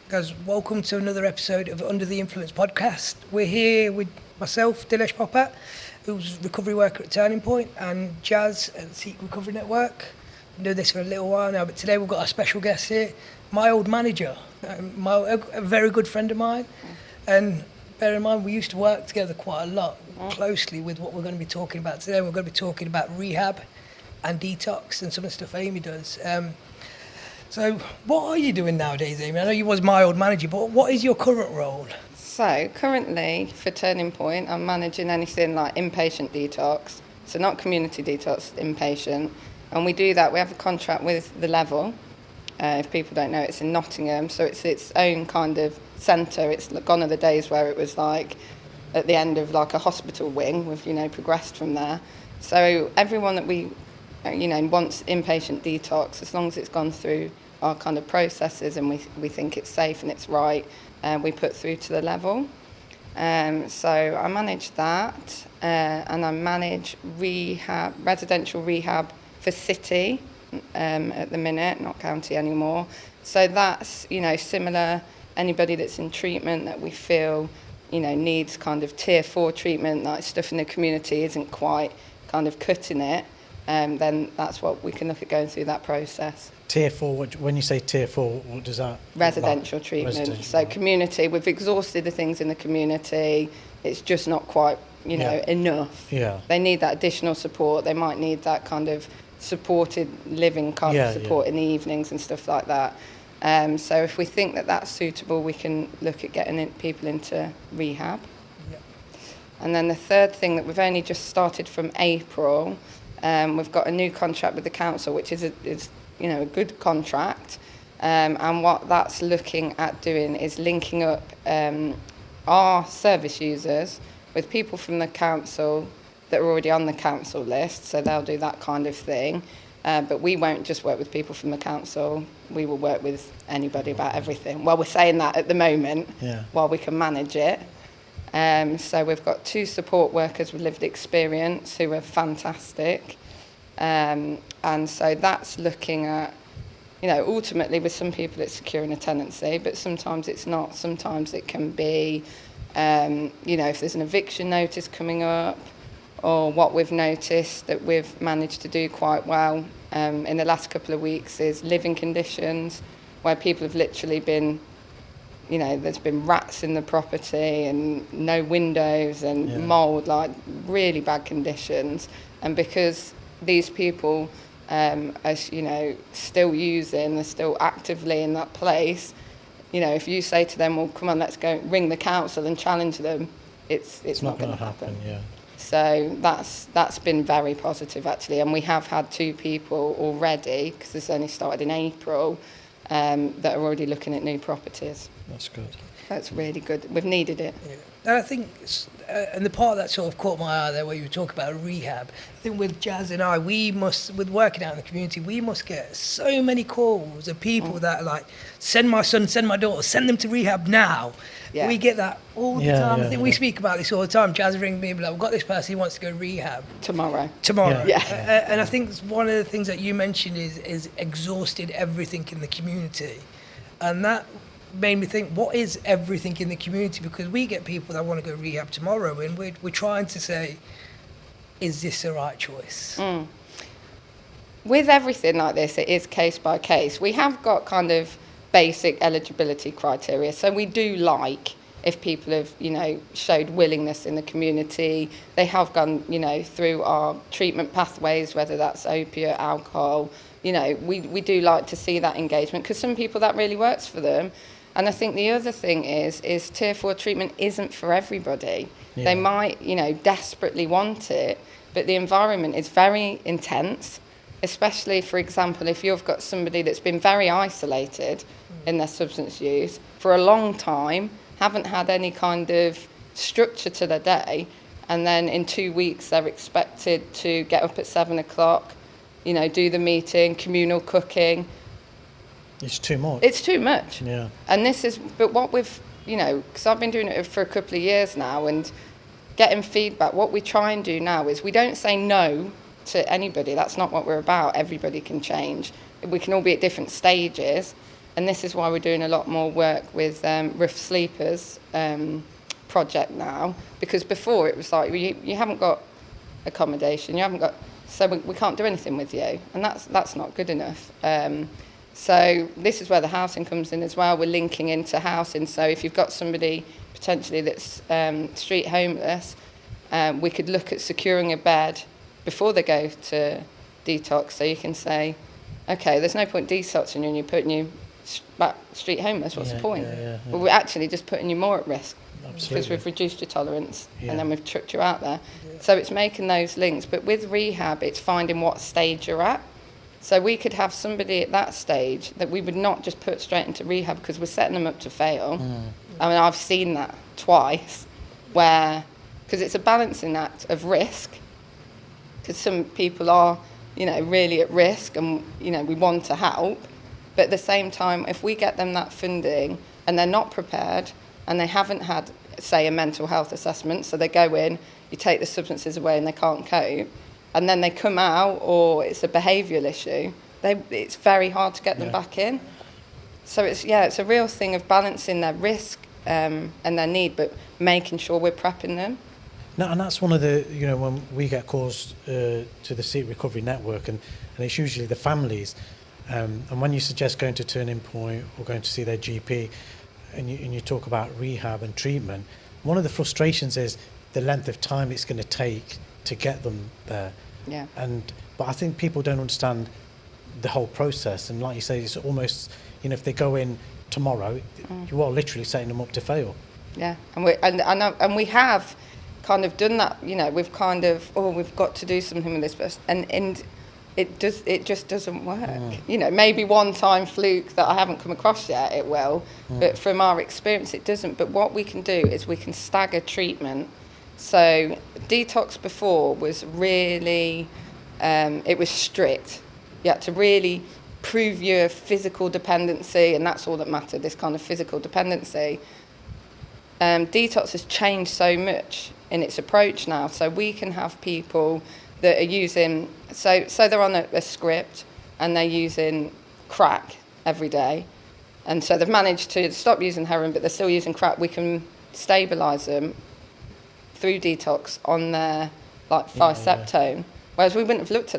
Guys, welcome to another episode of Under the Influence podcast. We're here with myself, Dilesh Popat, who's recovery worker at Turning Point, and Jaz at the Seek Recovery Network. Been doing this for a little while now, but today we've got a special guest here, my old manager, a very good friend of mine. And bear in mind, we used to work together quite a lot, closely with what we're going to be talking about today. We're going to be talking about rehab and detox and some of the stuff Amy does. So what are you doing nowadays, Amy? I know you was my old manager, but what is your current role? So currently for Turning Point, I'm managing anything like inpatient detox. So not community detox, inpatient. And we do that, we have a contract with the Level. If people don't know, it's in Nottingham. So it's its own kind of centre. It's gone are the days where it was like at the end of like a hospital wing. We've, progressed from there. So everyone that we wants inpatient detox, as long as it's gone through our kind of processes and we think it's safe and it's right, we put through to the Level. So I manage that, and I manage residential rehab for city at the minute, not county anymore. So that's, similar, anybody that's in treatment that we feel, needs kind of tier 4 treatment, like stuff in the community isn't quite kind of cutting it. Then that's what we can look at going through that process. Tier 4, when you say tier 4, what does that Residential treatment. So community, we've exhausted the things in the community. It's just not quite, enough. Yeah. They need that additional support. They might need that kind of supported living kind of support in the evenings and stuff like that. So if we think that that's suitable, we can look at getting people into rehab. Yeah. And then the third thing that we've only just started from April, we've got a new contract with the council, which is a good contract, and what that's looking at doing is linking up our service users with people from the council that are already on the council list, so they'll do that kind of thing. But we won't just work with people from the council, we will work with anybody about everything. Well, we're saying that at the moment, while we can manage it. So we've got 2 support workers with lived experience who are fantastic. And so that's looking at, ultimately with some people it's securing a tenancy, but sometimes it's not. Sometimes it can be, if there's an eviction notice coming up, or what we've noticed that we've managed to do quite well in the last couple of weeks is living conditions, where people have literally been, there's been rats in the property and no windows and mould, like really bad conditions. And because these people are, still using, they're still actively in that place, if you say to them, well, come on, let's go ring the council and challenge them, it's not going to happen. Yeah. So that's been very positive, actually. And we have had 2 people already, because this only started in April, that are already looking at new properties. That's good. That's really good. We've needed it. Yeah. And I think, and the part that sort of caught my eye there, where you were talking about rehab, I think with Jaz and I, with working out in the community, we must get so many calls of people that are like, send my son, send my daughter, send them to rehab now. Yeah. We get that all the time. I think we speak about this all the time. Jaz rings me and be like, we've got this person who wants to go rehab. Tomorrow. Yeah. And I think one of the things that you mentioned is exhausted everything in the community. And that made me think, what is everything in the community? Because we get people that want to go rehab tomorrow, and we're trying to say, is this the right choice? With everything like this, it is case by case. We have got kind of basic eligibility criteria, so we do like if people have showed willingness in the community, they have gone through our treatment pathways, whether that's opiate, alcohol, we do like to see that engagement, because some people that really works for them. And I think the other thing is tier 4 treatment isn't for everybody. They might desperately want it, but the environment is very intense, especially, for example, if you've got somebody that's been very isolated in their substance use for a long time, haven't had any kind of structure to their day, and then in 2 weeks they're expected to get up at 7 o'clock, do the meeting, communal cooking. It's too much. It's too much. Yeah. And but what we've, because I've been doing it for a couple of years now and getting feedback, what we try and do now is we don't say no to anybody. That's not what we're about. Everybody can change. We can all be at different stages. and this is why we're doing a lot more work with roof sleepers project now, because before it was like you haven't got accommodation, you haven't got, so we can't do anything with you, and that's not good enough. So this is where the housing comes in as well. We're linking into housing, so if you've got somebody potentially that's street homeless, we could look at securing a bed before they go to detox, so you can say, okay, there's no point detoxing you and you're putting you back street homeless, what's the point? But we're actually just putting you more at risk. Absolutely. Because we've reduced your tolerance and then we've chucked you out there. So it's making those links. But with rehab, it's finding what stage you're at. So we could have somebody at that stage that we would not just put straight into rehab because we're setting them up to fail. I mean, I've seen that twice, where, because it's a balancing act of risk, because some people are, you know, really at risk and, you know, we want to help. But at the same time, if we get them that funding and they're not prepared and they haven't had, say, a mental health assessment, so they go in, you take the substances away and they can't cope, and then they come out, or it's a behavioural issue, it's very hard to get them back in. So it's a real thing of balancing their risk and their need, but making sure we're prepping them. No, and that's one of the, you know, when we get calls to the Seat Recovery Network, and it's usually the families, and when you suggest going to Turning Point or going to see their GP, and you talk about rehab and treatment, one of the frustrations is the length of time it's going to take to get them there. Yeah. But I think people don't understand the whole process, and like you say, it's almost, you know, if they go in tomorrow, you are literally setting them up to fail. Yeah, and we have kind of done that. You know, we've kind of, we've got to do something with this person, and it just doesn't work. You know, maybe one time fluke that I haven't come across yet, it will, but from our experience, it doesn't. But what we can do is we can stagger treatment. So detox before was really, it was strict. You had to really prove your physical dependency, and that's all that mattered, this kind of physical dependency. Detox has changed so much in its approach now, so we can have people that are using, so they're on a script and they're using crack every day, and so they've managed to stop using heroin but they're still using crack. We can stabilise them through detox on their septone, whereas we wouldn't have looked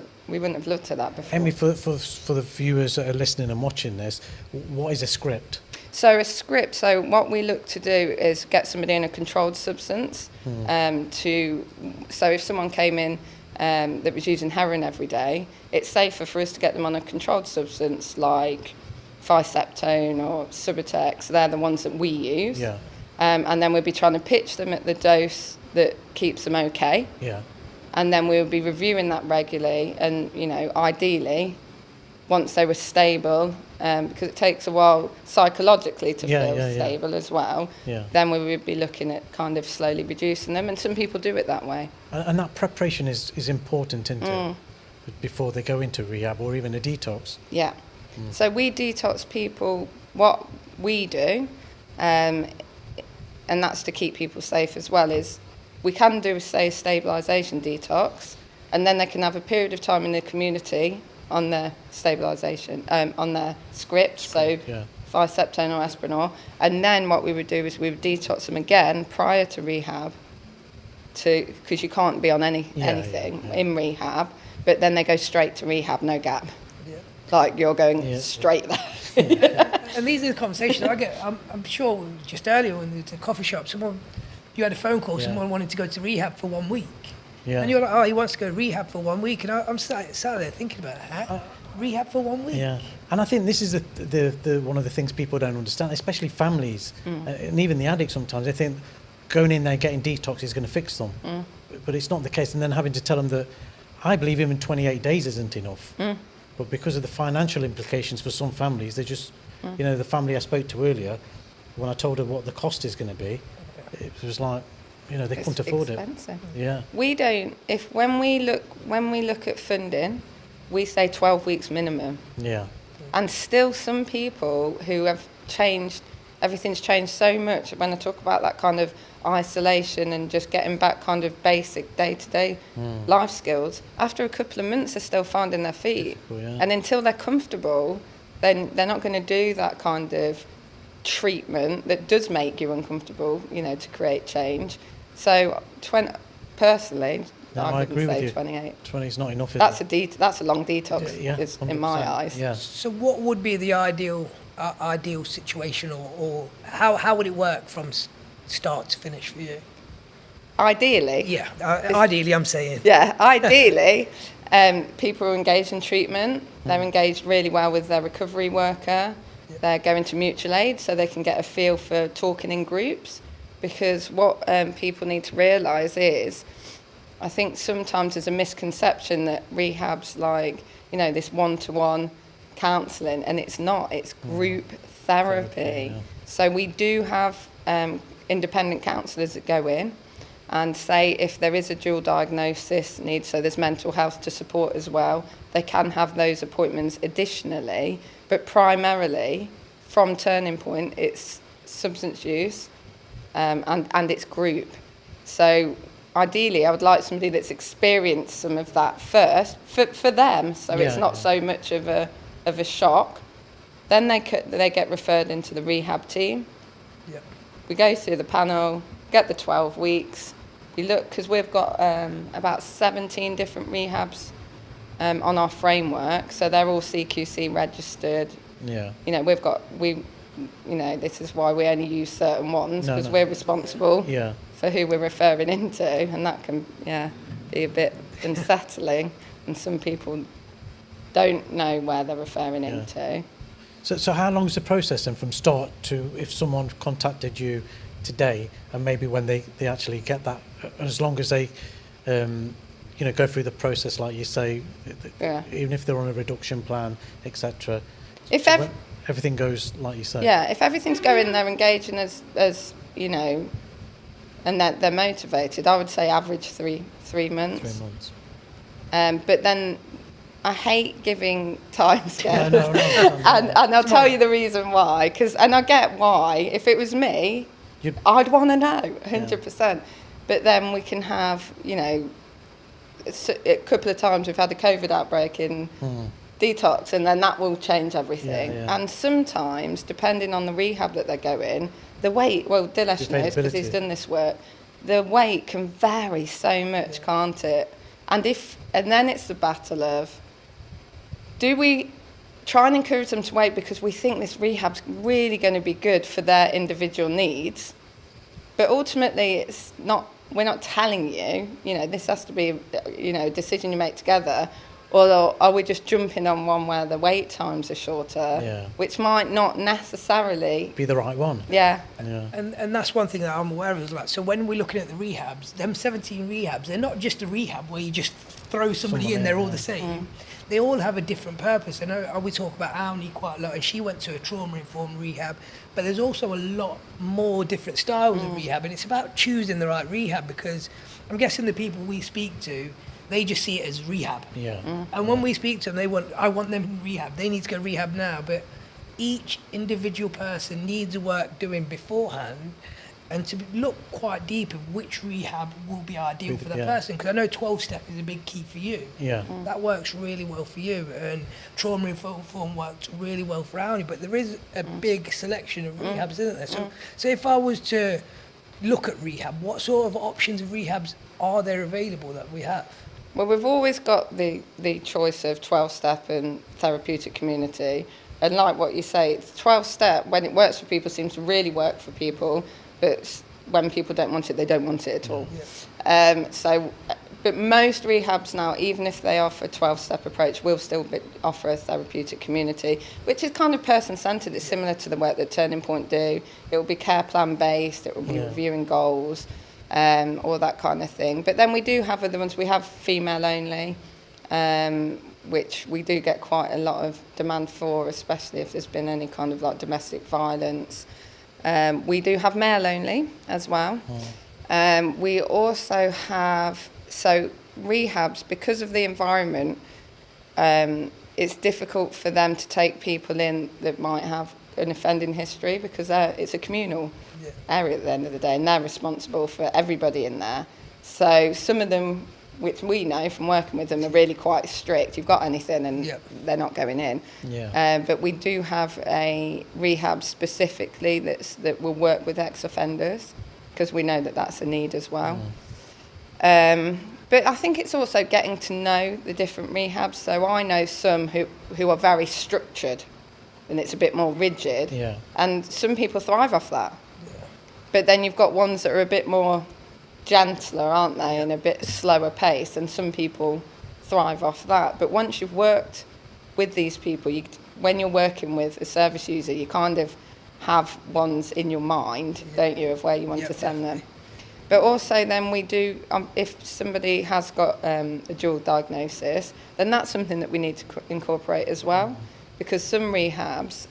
at that before. Amy, for the viewers that are listening and watching this, what is a script? So a script, so what we look to do is get somebody in a controlled substance. So if someone came in that was using heroin every day, it's safer for us to get them on a controlled substance like Septone or Subutex. They're the ones that we use. Yeah. And then we'll be trying to pitch them at the dose that keeps them okay. Yeah. And then we'll be reviewing that regularly, and, you know, ideally, once they were stable, because it takes a while psychologically to feel stable as well, then we would be looking at kind of slowly reducing them, and some people do it that way. And that preparation is important, isn't it? Before they go into rehab or even a detox. Yeah. So we detox people, what we do, and that's to keep people safe as well, is we can do, say, a stabilisation detox, and then they can have a period of time in the community on their stabilisation, on their script, so Septone or Esprinol, and then what we would do is we would detox them again prior to rehab, because you can't be on anything in rehab, but then they go straight to rehab, no gap. Like you're going straight there. And these are the conversations I get. I'm sure just earlier when we were at the coffee shop, you had a phone call, someone wanted to go to rehab for 1 week. Yeah. And you're like, he wants to go to rehab for 1 week. And I'm sat there thinking about that. Rehab for 1 week. Yeah. And I think this is the one of the things people don't understand, especially families and even the addicts sometimes. They think going in there getting detox is going to fix them. But it's not the case. And then having to tell them that I believe even 28 days isn't enough. But because of the financial implications for some families, they just, you know, the family I spoke to earlier, when I told her what the cost is going to be, it was like, you know, they couldn't afford expensive. it. Yeah. We don't. When we look at funding, we say 12 weeks minimum. Yeah. And still, some people who have changed, everything's changed so much. When I talk about that kind of isolation and just getting back kind of basic day-to-day life skills, after a couple of months, they're still finding their feet. And until they're comfortable, then they're not going to do that kind of treatment that does make you uncomfortable, you know, to create change. So personally, No, I I wouldn't agree with say you. 28. 20 is not enough. That's a long detox, Yeah, in my 100%. eyes. Yeah. So what would be the ideal situation, or how would it work from start to finish for you? Ideally. Yeah, ideally, I'm saying. Yeah, ideally, people are engaged in treatment. They're engaged really well with their recovery worker. They're going to mutual aid so they can get a feel for talking in groups. Because what people need to realise is, I think sometimes there's a misconception that rehab's like, you know, this one-to-one counselling, and it's not. It's group therapy. Yeah. So we do have independent counsellors that go in and say if there is a dual diagnosis need, so there's mental health to support as well, they can have those appointments additionally, but primarily from Turning Point it's substance use and it's group. So ideally I would like somebody that's experienced some of that first for them, so it's not so much of a shock. Then they get referred into the rehab team. Yep. We go through the panel, get the 12 weeks. We look, because we've got about 17 different rehabs on our framework, so they're all CQC registered. Yeah. You know, this is why we only use certain ones, because we're responsible for who we're referring into, and that can be a bit unsettling, and some people don't know where they're referring into. So how long is the process then from start to if someone contacted you today, and maybe when they actually get that, as long as they go through the process like you say, even if they're on a reduction plan, etc., everything goes like you say. Yeah, if everything's going, they're engaging as you know, and they're motivated, I would say average three months. 3 months. But then I hate giving timescales. No. and I'll tell you the reason why, and I get why. If it was me, I'd want to know, 100%. But then we can have, you know, a couple of times we've had a COVID outbreak in detox, and then that will change everything. And sometimes, depending on the rehab that they're going, the wait, Dilesh knows because he's done this work, the wait can vary so much, can't it? And then it's the battle of, do we try and encourage them to wait because we think this rehab's really going to be good for their individual needs, but ultimately it's not. We're not telling you, you know, this has to be, you know, a decision you make together, or are we just jumping on one where the wait times are shorter, which might not necessarily be the right one. Yeah. And that's one thing that I'm aware of. Like, so when we're looking at the rehabs, them 17 rehabs, they're not just a rehab where you just throw somebody in there all the same. They all have a different purpose. I know we talk about Auni quite a lot, and she went to a trauma-informed rehab, but there's also a lot more different styles of rehab, and it's about choosing the right rehab, because I'm guessing the people we speak to, they just see it as rehab. And when we speak to them, I want them in rehab. They need to go to rehab now, but each individual person needs work doing beforehand, and to look quite deep at which rehab will be ideal for that person. Because I know 12-step is a big key for you. That works really well for you, and trauma-informed works really well for Auni, but there is a big selection of rehabs, isn't there? So if I was to look at rehab, what sort of options of rehabs are there available that we have? Well, we've always got the choice of 12-step and therapeutic community. And like what you say, 12-step, when it works for people, seems to really work for people. But when people don't want it, they don't want it at all. But most rehabs now, even if they offer a 12-step approach, will still offer a therapeutic community, which is kind of person-centred. It's similar to the work that Turning Point do. It will be care plan-based, it will be reviewing goals, all that kind of thing. But then we do have other ones. We have female-only, which we do get quite a lot of demand for, especially if there's been any kind of like domestic violence. We do have male-only as well. We also have... So rehabs, because of the environment, it's difficult for them to take people in that might have an offending history, because it's a communal area at the end of the day, and they're responsible for everybody in there. So some of them which we know from working with them are really quite strict. You've got anything and they're not going in. But we do have a rehab specifically that will work with ex-offenders, because we know that that's a need as well. But I think it's also getting to know the different rehabs. So I know some who are very structured and it's a bit more rigid. And some people thrive off that. But then you've got ones that are a bit more gentler, aren't they, and a bit slower pace, and some people thrive off that. But once you've worked with these people, when you're working with a service user, you kind of have ones in your mind, don't you, of where you want to send them. But also then we do, if somebody has got a dual diagnosis, then that's something that we need to incorporate as well, because some rehabs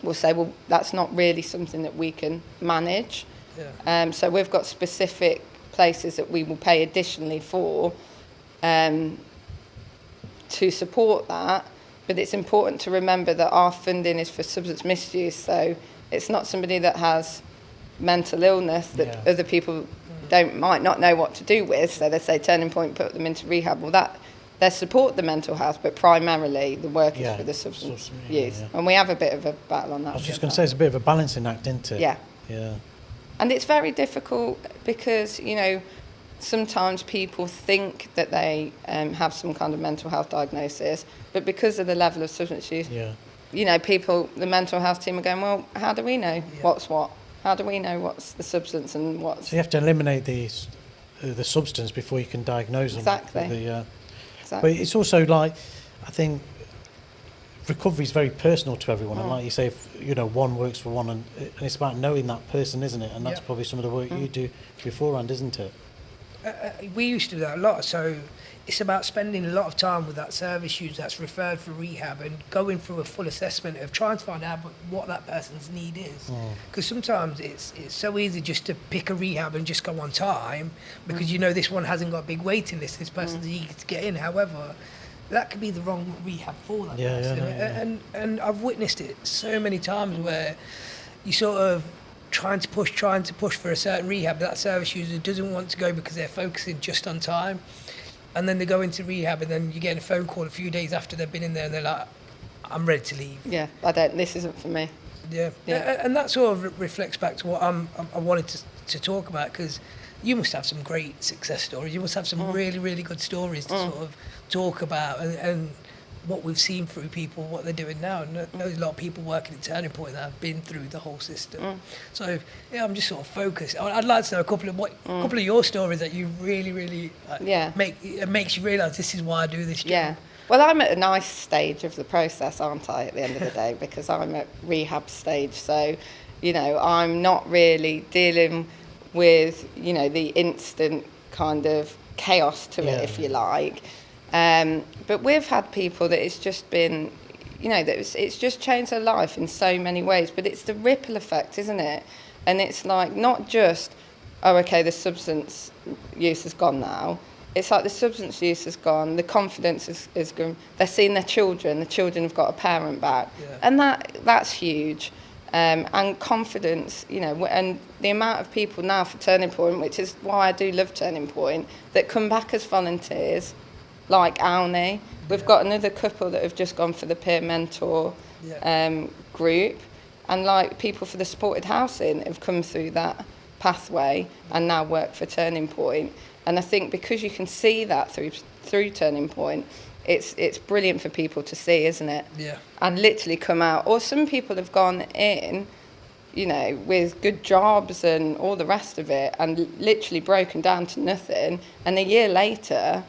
will say, well, that's not really something that we can manage. So we've got specific places that we will pay additionally for to support that. But it's important to remember that our funding is for substance misuse. So it's not somebody that has mental illness that other people might not know what to do with. So they say Turning Point, put them into rehab. Well, they support the mental health, but primarily the work is for the substance use. And we have a bit of a battle on that. I was just going to say, it's a bit of a balancing act, isn't it? Yeah. Yeah. And it's very difficult because, you know, sometimes people think that they have some kind of mental health diagnosis, but because of the level of substance use, you know, the mental health team are going, well, how do we know what's what? How do we know what's the substance and what's... So you have to eliminate the substance before you can diagnose them. Exactly. But it's also like, I think recovery is very personal to everyone. And like you say, if, you know, one works for one, and it's about knowing that person, isn't it? And that's probably some of the work you do beforehand, isn't it? We used to do that a lot. So it's about spending a lot of time with that service user that's referred for rehab and going through a full assessment of trying to find out what that person's need is. Because sometimes it's so easy just to pick a rehab and just go on time because you know this one hasn't got a big waiting list, this person's eager to get in. However, that could be the wrong rehab for that person. And I've witnessed it so many times where you sort of trying to push for a certain rehab, but that service user doesn't want to go because they're focusing just on time. And then they go into rehab, and then you get a phone call a few days after they've been in there, and they're like, I'm ready to leave. Yeah, this isn't for me. Yeah. And that sort of reflects back to what I wanted to talk about, because you must have some great success stories. You must have some really, really good stories to sort of talk about, and what we've seen through people, what they're doing now. And there's a lot of people working at Turning Point that have been through the whole system. So I'm just sort of focused. I'd like to know a couple of your stories that you really, really makes you realise this is why I do this job. Yeah. Well, I'm at a nice stage of the process, aren't I, at the end of the day, because I'm at rehab stage. So, you know, I'm not really dealing with, you know, the instant kind of chaos to it, if you like. But we've had people that it's just been, you know, that it's just changed their life in so many ways. But it's the ripple effect, isn't it? And it's like not just, oh, okay, the substance use has gone now. It's like the substance use has gone, the confidence is gone. They're seeing their children. The children have got a parent back, and that's huge. And confidence, you know, and the amount of people now for Turning Point, which is why I do love Turning Point, that come back as volunteers. Like Alni. We've got another couple that have just gone for the peer mentor group, and like people for the supported housing have come through that pathway and now work for Turning Point. And I think because you can see that through Turning Point, it's brilliant for people to see, isn't it? Yeah. And literally come out. Or some people have gone in, you know, with good jobs and all the rest of it, and literally broken down to nothing, and a year later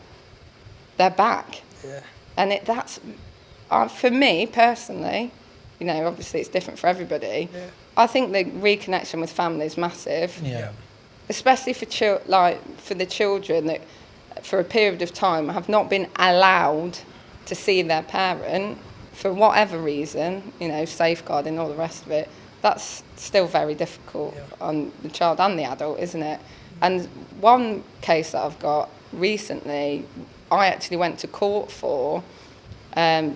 they're back. Yeah. And that's, for me personally, you know, obviously it's different for everybody. Yeah. I think the reconnection with family is massive. Yeah. Especially for the children that, for a period of time, have not been allowed to see their parent for whatever reason, you know, safeguarding, all the rest of it. That's still very difficult on the child and the adult, isn't it? And one case that I've got recently, I actually went to court for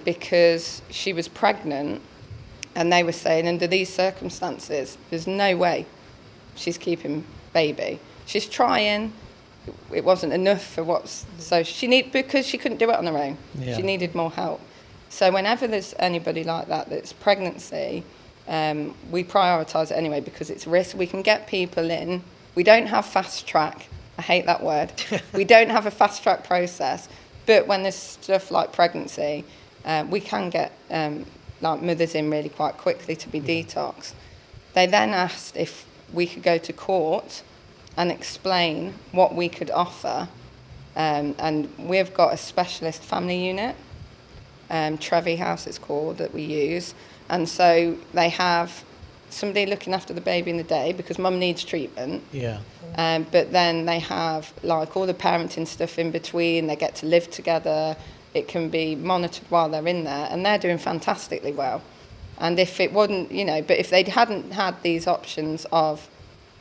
because she was pregnant, and they were saying under these circumstances there's no way she's keeping baby. She's trying, it wasn't enough for so because she couldn't do it on her own. Yeah. She needed more help. So whenever there's anybody like that's pregnancy, we prioritise it anyway because it's risk. We can get people in. We don't have fast track. I hate that word. We don't have a fast track process. But when there's stuff like pregnancy, we can get like mothers in really quite quickly to be detoxed. They then asked if we could go to court and explain what we could offer. And we've got a specialist family unit, Trevi House it's called, that we use. And so they have somebody looking after the baby in the day because mum needs treatment. Yeah. But then they have like all the parenting stuff in between. They get to live together. It can be monitored while they're in there, and they're doing fantastically well. And if it wouldn't, but if they hadn't had these options of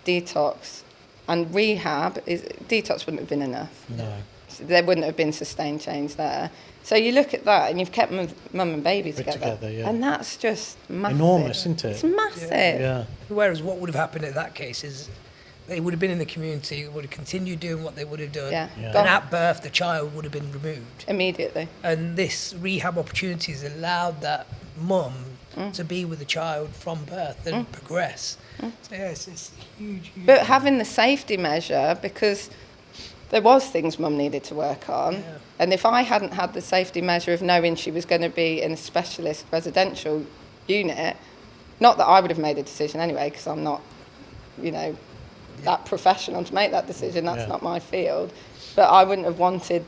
detox and rehab, detox wouldn't have been enough. No. There wouldn't have been sustained change there. So you look at that, and you've kept mum and baby together, yeah. And that's just massive. Enormous, isn't it? It's massive. Yeah. Whereas what would have happened in that case is they would have been in the community, would have continued doing what they would have done. Yeah. And at birth, the child would have been removed. Immediately. And this rehab opportunities allowed that mum to be with the child from birth and progress. So yeah, it's huge. But having the safety measure, because there was things mum needed to work on. Yeah. And if I hadn't had the safety measure of knowing she was going to be in a specialist residential unit, not that I would have made a decision anyway, because I'm not, that professional to make that decision. That's not my field. But I wouldn't have wanted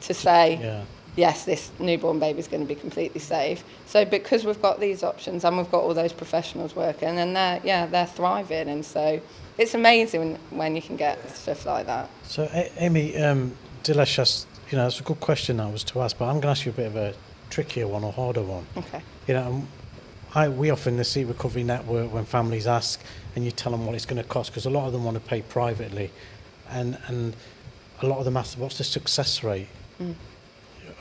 to say, yes, this newborn baby is going to be completely safe. So because we've got these options and we've got all those professionals working, and they're thriving. And so it's amazing when you can get stuff like that. So Amy, Dilesh has, it's a good question that was to ask, but I'm going to ask you a bit of a trickier one or harder one. Okay. We often the Seat Recovery Network, when families ask and you tell them what it's going to cost, because a lot of them want to pay privately, and a lot of them ask, what's the success rate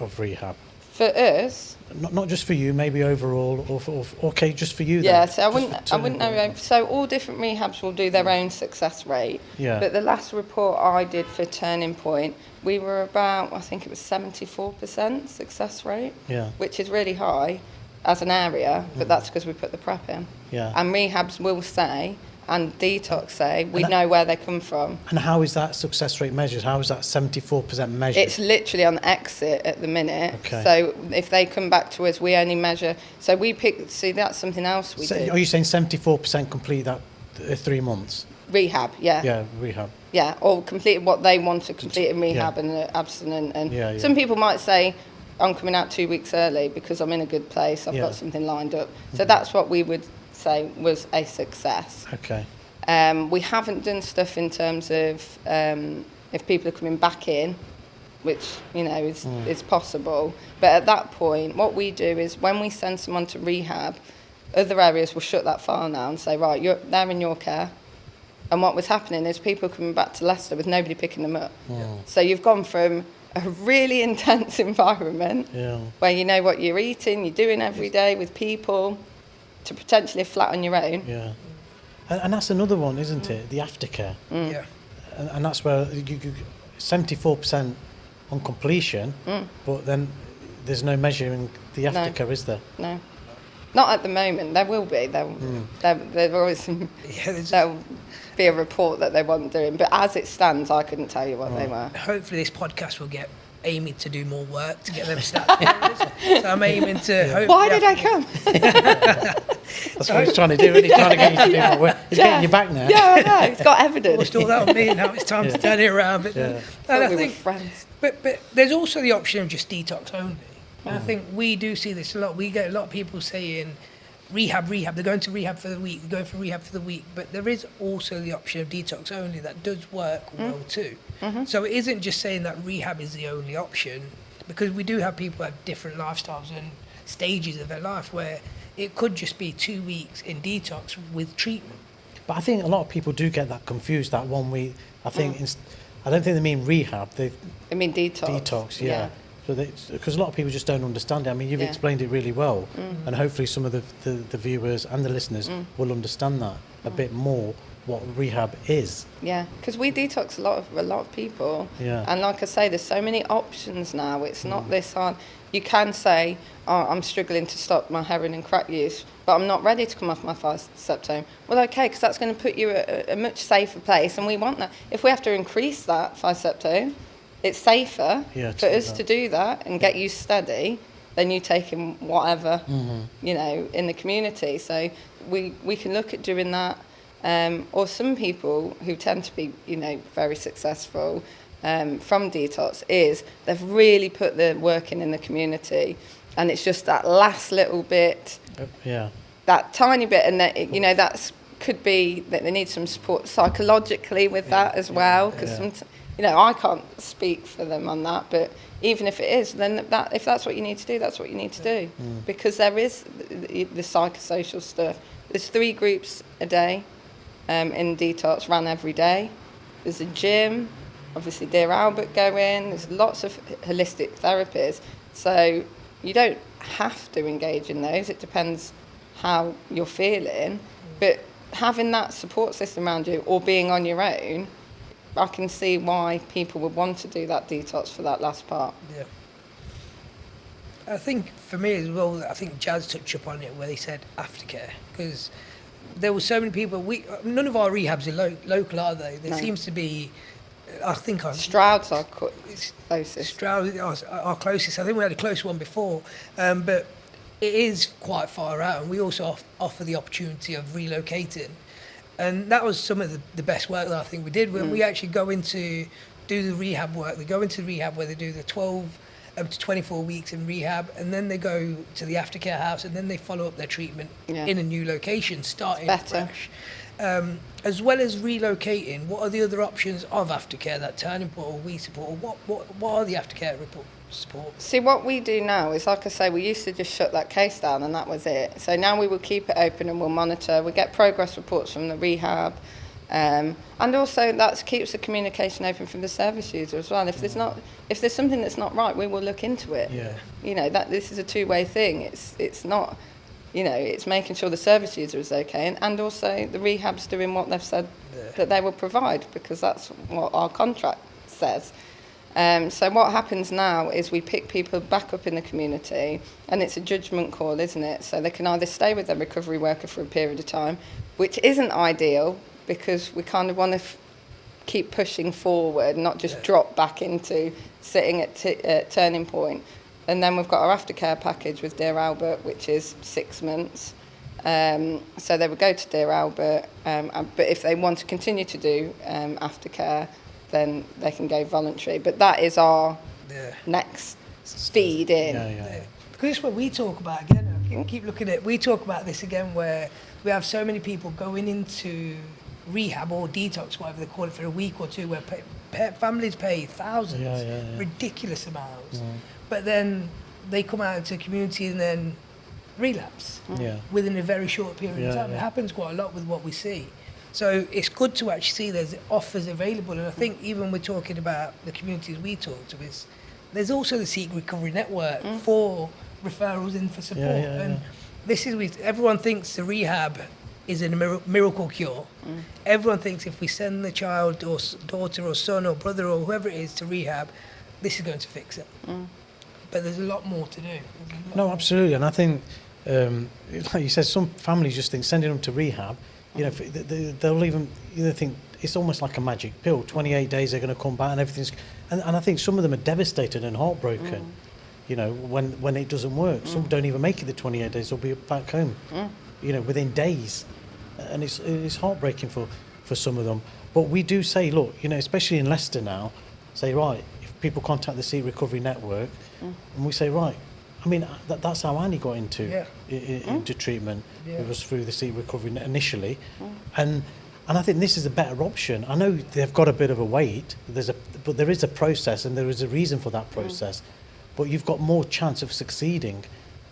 of rehab? For us, not just for you, maybe overall, or okay, just for you. Yeah, then. so I wouldn't know. So all different rehabs will do their own success rate. Yeah. But the last report I did for Turning Point, we were about, I think it was 74% success rate. Yeah. Which is really high as an area, but that's because we put the prep in. Yeah. And rehabs will say, and detox say, we know where they come from. And how is that success rate measured? How is that 74% measured? It's literally on exit at the minute. Okay. So if they come back to us, we only measure. So we pick. See, that's something else we do. Are you saying 74% complete that 3 months? Rehab, yeah. Yeah, rehab. Yeah, or complete what they want to complete in rehab and abstinent. And some people might say, I'm coming out 2 weeks early because I'm in a good place. I've got something lined up. So that's what we would say was a success. Okay. We haven't done stuff in terms of if people are coming back in, which is possible. But at that point, what we do is when we send someone to rehab, other areas will shut that file now and say, right, they're in your care. And what was happening is people coming back to Leicester with nobody picking them up. So you've gone from a really intense environment where you know what you're eating, you're doing every day with people, to potentially flat on your own. Yeah. And that's another one, isn't it? The aftercare. Yeah. And that's where you 74% on completion, but then there's no measuring the aftercare, is there? No. Not at the moment. There will be. There'll always there'll be a report that they weren't doing. But as it stands, I couldn't tell you what they were. Hopefully this podcast will get Amy to do more work to get them stats. So I'm aiming to... Why did I come? That's what he's trying to do, isn't he? He's trying to get you to do more work. He's getting you back now. Yeah, I know. It's got evidence. Forced all that on me, now it's time to turn it around. But, and I think, friends. But there's also the option of just detox only. And I think we do see this a lot. We get a lot of people saying, rehab. They're going to rehab for the week. They're going for rehab for the week. But there is also the option of detox only that does work well too. So it isn't just saying that rehab is the only option, because we do have people who have different lifestyles and stages of their life where it could just be 2 weeks in detox with treatment. But I think a lot of people do get that confused, that 1 week. I think I don't think they mean rehab. They mean detox. Detox, yeah. because a lot of people just don't understand it. I mean, you've explained it really well, and hopefully some of the viewers and the listeners will understand that a bit more, what rehab is. Yeah, because we detox a lot of people. Yeah. And like I say, there's so many options now. It's not this hard. You can say, oh, I'm struggling to stop my heroin and crack use, but I'm not ready to come off my 5-step home. Well, okay, because that's going to put you at a much safer place, and we want that. If we have to increase that 5-step home, it's safer for us to do that and get you steady than you taking whatever, you know, in the community. So we can look at doing that. Or some people who tend to be, you know, very successful from detox is they've really put the work in the community, and it's just that last little bit, that tiny bit, and that, you know, that's could be that they need some support psychologically with that as well, because you know, I can't speak for them on that, but even if it is, then that if that's what you need to do, that's what you need to do, because there is the psychosocial stuff. There's 3 groups a day in detox, ran every day. There's a gym, obviously Dear Albert go in, there's lots of holistic therapies, so you don't have to engage in those, it depends how you're feeling, but having that support system around you or being on your own, I can see why people would want to do that detox for that last part. Yeah. I think for me as well, I think Jaz touched upon it where they said aftercare, because there were so many people. None of our rehabs are local, are they? There seems to be, I think... Stroud's our closest. Stroud, our closest. I think we had a close one before, but it is quite far out, and we also offer the opportunity of relocating. And that was some of the best work that I think we did, when we actually go into do the rehab work. They go into rehab where they do the 12 to 24 weeks in rehab, and then they go to the aftercare house, and then they follow up their treatment in a new location, starting fresh. As well as relocating, what are the other options of aftercare, that turning point, or we support? What are the aftercare support? See, what we do now is, like I say, we used to just shut that case down and that was it. So now we will keep it open and we'll monitor. We get progress reports from the rehab, and also that keeps the communication open from the service user as well. If there's something that's not right, we will look into it. Yeah. You know, that this is a two-way thing. It's not, you know, it's making sure the service user is okay, and also the rehab's doing what they've said that they will provide, because that's what our contract says. So what happens now is we pick people back up in the community, and it's a judgment call, isn't it? So they can either stay with their recovery worker for a period of time, which isn't ideal, because we kind of want to keep pushing forward, not just drop back into sitting at turning point. And then we've got our aftercare package with Dear Albert, which is 6 months. So they would go to Dear Albert, but if they want to continue to do aftercare, then they can go voluntary. But that is our next feed in. Because it's what we talk about again. Keep looking at. We talk about this again, where we have so many people going into rehab or detox, whatever they call it, for a week or two, where families pay thousands, ridiculous amounts. But then they come out into the community and then relapse within a very short period of time. It happens quite a lot with what we see. So it's good to actually see there's offers available. And I think even we're talking about the communities we talk to, there's also the Seek Recovery Network for referrals in for support. And this is, everyone thinks the rehab is a miracle cure. Everyone thinks if we send the child or daughter or son or brother or whoever it is to rehab, this is going to fix it. But there's a lot more to do. No, absolutely. And I think, like you said, some families just think sending them to rehab, you know, they'll even think it's almost like a magic pill. 28 days they're going to come back and everything's... And I think some of them are devastated and heartbroken, you know, when it doesn't work. Some don't even make it the 28 days. They'll be back home, you know, within days. And it's heartbreaking for some of them. But we do say, look, you know, especially in Leicester now, say, right, if people contact the Seek Recovery Network, and we say, right, I mean, that's how Annie got into treatment. It was through the Seek Recovery initially. And I think this is a better option. I know they've got a bit of a wait, but there is a process and there is a reason for that process. But you've got more chance of succeeding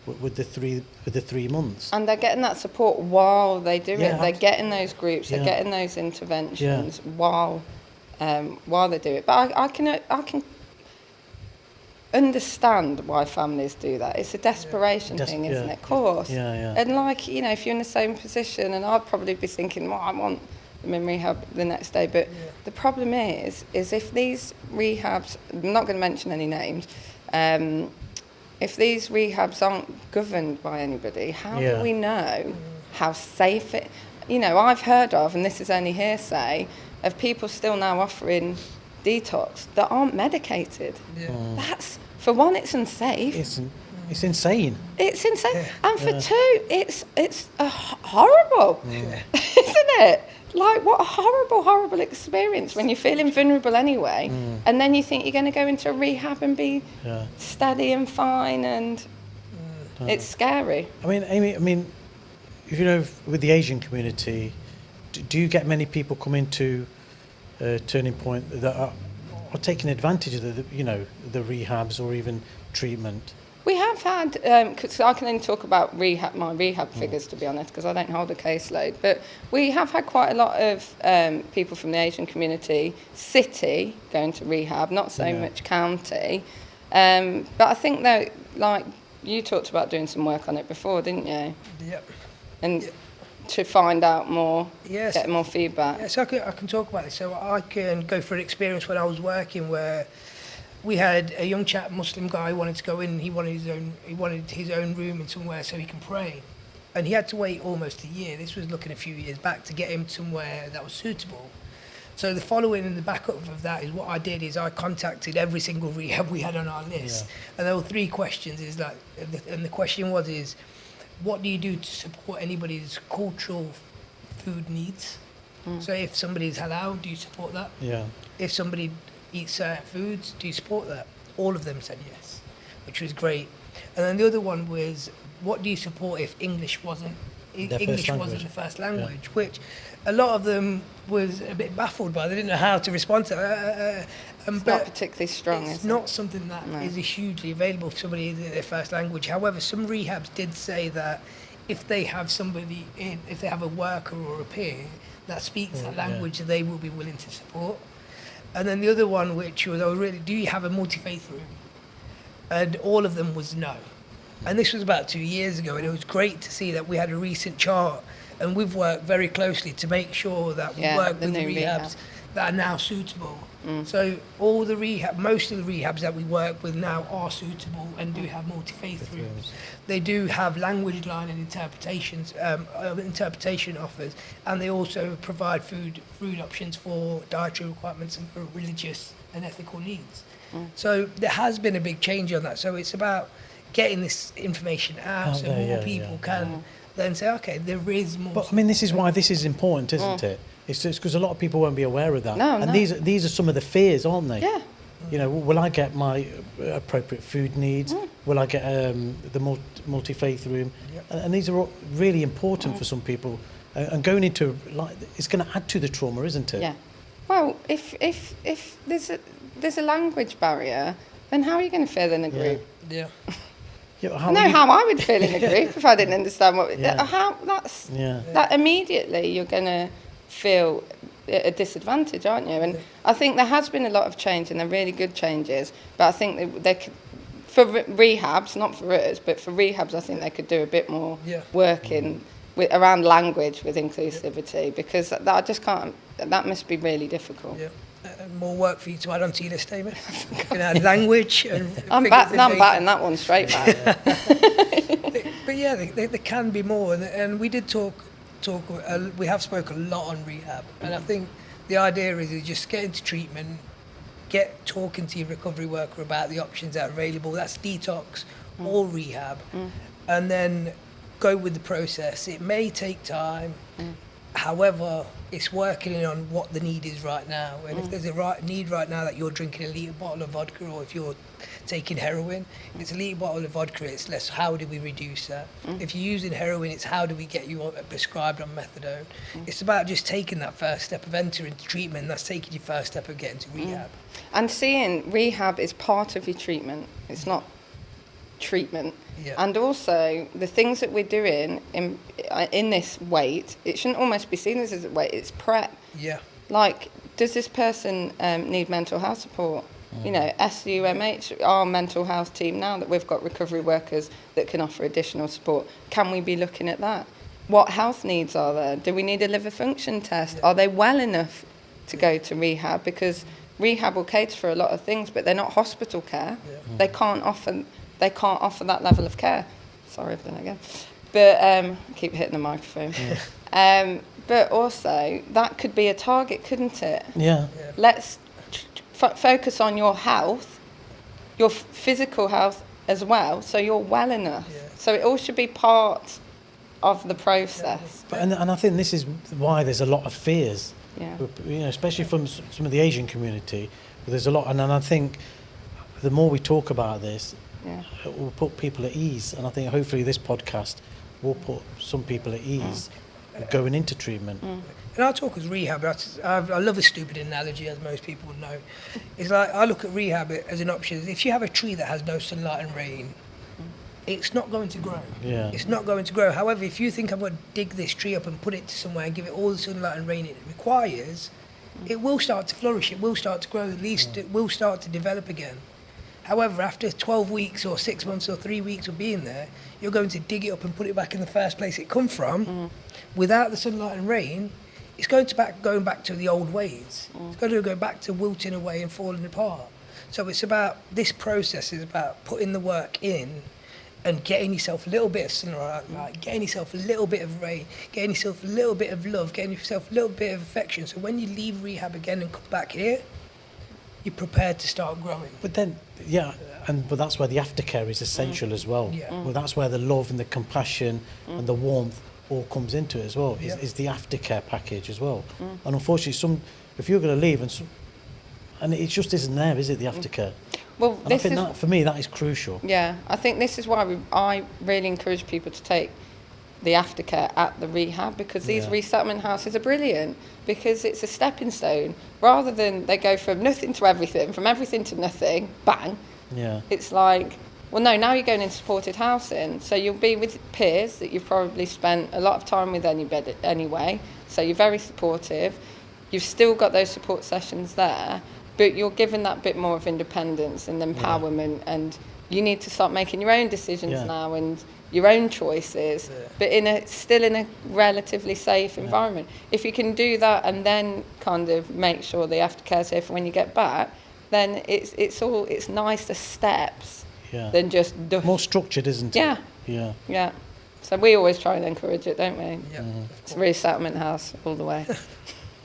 with the 3 months. And they're getting that support while they do it. They're getting those groups, they're getting those interventions while they do it. But I can understand why families do that. It's a desperation thing, isn't it? Of course. And like, you know, if you're in the same position, and I'd probably be thinking, well, I want them in rehab the next day. But the problem is if these rehabs, I'm not going to mention any names, if these rehabs aren't governed by anybody, how do we know how safe it? You know, I've heard of, and this is only hearsay, of people still now offering detox that aren't medicated. That's, for one, it's unsafe. It's insane. It's insane. And for two, it's horrible, isn't it? Like, what a horrible experience when you're feeling vulnerable anyway, and then you think you're going to go into a rehab and be steady and fine, and it's scary. I mean, Amy, if you know, with the Asian community, do you get many people come into Turning Point that are taking advantage of the rehabs or even treatment? We have had, because I can only talk about my rehab figures, to be honest, because I don't hold a caseload, but we have had quite a lot of people from the Asian community, city, going to rehab, not so much county. But I think that, like, you talked about doing some work on it before, didn't you? Yep. And to find out more, get more feedback. Yes, I can talk about this. So I can go for an experience when I was working where we had a young chap, Muslim guy, who wanted to go in. He wanted his own room in somewhere so he can pray, and he had to wait almost a year. This was looking a few years back to get him somewhere that was suitable. So the following and the backup of that is what I did is I contacted every single rehab we had on our list, and there were 3 questions. And the question was what do you do to support anybody's cultural food needs? So if somebody's halal, do you support that? If somebody eat certain foods, do you support that? All of them said yes, which was great. And then the other one was, what do you support if English wasn't the first language? Which a lot of them was a bit baffled by. They didn't know how to respond to that. It's not particularly strong, it's not something that is hugely available for somebody in their first language. However, some rehabs did say that if they have somebody in, if they have a worker or a peer that speaks that language, they will be willing to support. And then the other one, which was, do you have a multi-faith room? And all of them was no. And this was about 2 years ago, and it was great to see that we had a recent chart, and we've worked very closely to make sure that we work with the rehabs that are now suitable. So most of the rehabs that we work with now are suitable and do have multi-faith rooms. They do have language line and interpretation offers, and they also provide food options for dietary requirements and for religious and ethical needs. So there has been a big change on that. So it's about getting this information out so more people can then say, okay, there is more. But I mean, this is why this is important, isn't it? It's just because a lot of people won't be aware of that. And these are some of the fears, aren't they? Yeah. You know, will I get my appropriate food needs? Will I get the multi-faith room? And these are all really important for some people. And going into, like, it's going to add to the trauma, isn't it? Yeah. Well, if there's a language barrier, then how are you going to feel in a group? How I would feel in a group if I didn't understand that immediately you're going to feel at a disadvantage, aren't you? And I think there has been a lot of change, and they're really good changes, but I think they could, for rehabs, not for us, but for rehabs, I think they could do a bit more work around language with inclusivity, because I just can't, that must be really difficult. More work for you to add onto your list, Amy. You can add language and I'm batting that one straight back. But yeah, there can be more, and we did talk. We have spoken a lot on rehab, and I think the idea is just get into treatment, get talking to your recovery worker about the options that are available. That's detox or rehab, and then go with the process. It may take time. However, it's working on what the need is right now. And if there's a need right now that you're drinking a litre bottle of vodka, or if you're taking heroin, if it's a litre bottle of vodka, it's less how do we reduce that? If you're using heroin, it's how do we get you prescribed on methadone? It's about just taking that first step of entering treatment, and that's taking your first step of getting to rehab. And seeing rehab is part of your treatment. It's not treatment. And also the things that we're doing in this wait, it shouldn't almost be seen as a wait, it's prep. Like, does this person need mental health support? You know, SUMH, our mental health team, now that we've got recovery workers that can offer additional support, can we be looking at that? What health needs are there? Do we need a liver function test? Are they well enough to go to rehab? Because rehab will cater for a lot of things, but they're not hospital care. They can't offer that level of care. Sorry, I've done it again. But I keep hitting the microphone. But also, that could be a target, couldn't it? Yeah. Let's focus on your health, your physical health as well, so you're well enough. So it all should be part of the process. And I think this is why there's a lot of fears, Yeah. you know, especially from some of the Asian community. There's a lot, and I think the more we talk about this, it will put people at ease. And I think hopefully this podcast will put some people at ease going into treatment. And I talk as rehab. I love a stupid analogy, as most people would know. It's like I look at rehab as an option. If you have a tree that has no sunlight and rain, it's not going to grow. Yeah. It's not going to grow. However, if you think I'm going to dig this tree up and put it to somewhere and give it all the sunlight and rain it requires, it will start to flourish. It will start to grow. At least it will start to develop again. However, after 12 weeks or 6 months or 3 weeks of being there, you're going to dig it up and put it back in the first place it come from. Without the sunlight and rain, it's going back to the old ways. It's going to go back to wilting away and falling apart. So it's about, this process is about putting the work in and getting yourself a little bit of sunlight, getting yourself a little bit of rain, getting yourself a little bit of love, getting yourself a little bit of affection. So when you leave rehab again and come back here, you're prepared to start growing. But then, but that's where the aftercare is essential as well. Well, that's where the love and the compassion and the warmth all comes into it as well. Is the aftercare package as well. And unfortunately, if you're going to leave and it just isn't there, is it, the aftercare? Well, I think that, for me, that is crucial. Yeah, I think this is why I really encourage people to take the aftercare at the rehab, because these resettlement houses are brilliant, because it's a stepping stone. Rather than they go from nothing to everything, from everything to nothing, bang. Yeah. It's like, well, no, now you're going into supported housing, so you'll be with peers that you've probably spent a lot of time with anyway, so you're very supportive. You've still got those support sessions there, but you're given that bit more of independence and empowerment, and you need to start making your own decisions now and your own choices, but still in a relatively safe environment. If you can do that and then kind of make sure the aftercare's here for when you get back, then it's nicer steps than just more structured, isn't it? Yeah. So we always try and encourage it, don't we? It's a resettlement house all the way.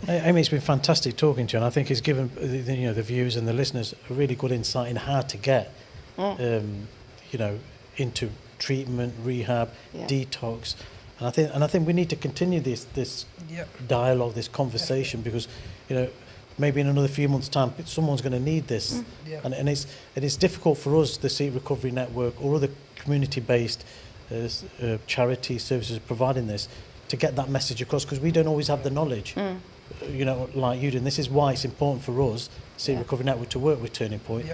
Amy, it's been fantastic talking to you, and I think it's given the viewers and the listeners a really good insight in how to get into treatment, rehab, detox, and I think we need to continue this dialogue, this conversation, because maybe in another few months' time someone's going to need this, and it's difficult for us, the Seat Recovery Network or other community-based charity services providing this, to get that message across, because we don't always have the knowledge. Like you do, and this is why it's important for us, Seat Recovery Network, to work with Turning Point.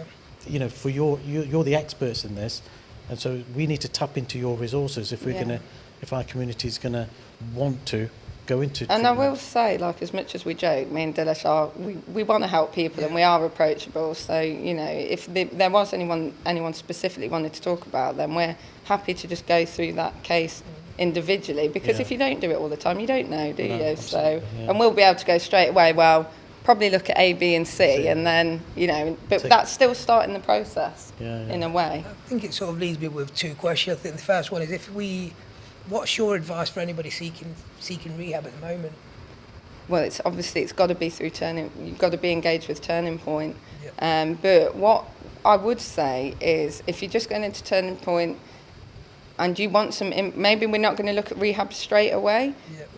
For you're the experts in this, and so we need to tap into your resources if our community is gonna want to go into treatment. And I will say, like, as much as we joke, me and Dilesh we want to help people, and we are approachable. So if there was anyone specifically wanted to talk about, then we're happy to just go through that case individually, because if you don't do it all the time, you don't know, do you? So and we'll be able to go straight away, well, probably look at A, B and C, and then but that's still starting the process in a way. I think it sort of leaves me with two questions. I think the first one is, what's your advice for anybody seeking rehab at the moment? Well, it's got to be through you've got to be engaged with Turning Point. But what I would say is, if you're just going into Turning Point and you want maybe we're not going to look at rehab straight away,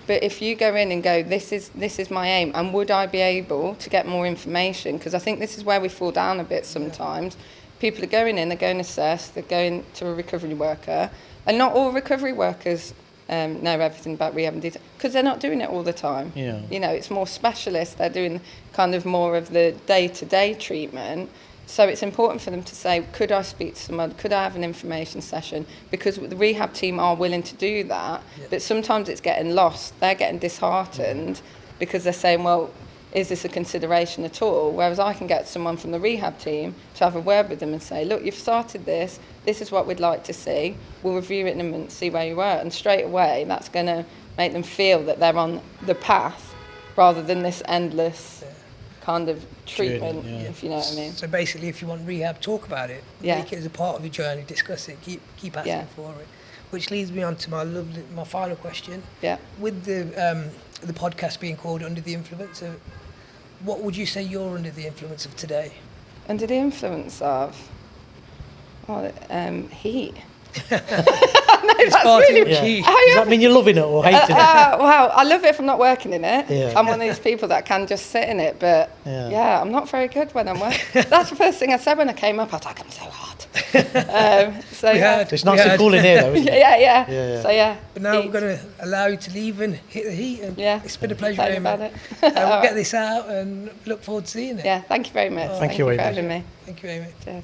but if you go in and go, this is my aim, and would I be able to get more information? Because I think this is where we fall down a bit sometimes. People are going in, they're going to assess, they're going to a recovery worker, and not all recovery workers know everything about rehab and detox, because they're not doing it all the time. It's more specialist, they're doing kind of more of the day-to-day treatment. So it's important for them to say, could I speak to someone? Could I have an information session? Because the rehab team are willing to do that, but sometimes it's getting lost. They're getting disheartened because they're saying, well, is this a consideration at all? Whereas I can get someone from the rehab team to have a word with them and say, look, you've started this is what we'd like to see, we'll review it in a minute, see where you are, and straight away that's going to make them feel that they're on the path rather than this endless kind of treatment, if you know what I mean. So basically, if you want rehab, talk about it, make it as a part of your journey, discuss it, keep asking for it. Which leads me on to my final question. Yeah. With the podcast being called Under the Influence, what would you say you're under the influence of today? Under the influence of? Heat. No, that's really heat. Does that mean you're loving it or hating it? Well, I love it if I'm not working in it. Yeah. I'm one of these people that can just sit in it, but I'm not very good when I'm working. That's the first thing I said when I came up. I was like, I'm so hot. It's nice and cool in here, though, isn't it? Yeah. So But now we're going to allow you to leave and hit the heat. And it's been a pleasure, Amy. About it. We'll get this out and look forward to seeing it. Yeah, thank you very much. Thank you, Amy. For having me. Thank you, Amy. Cheers.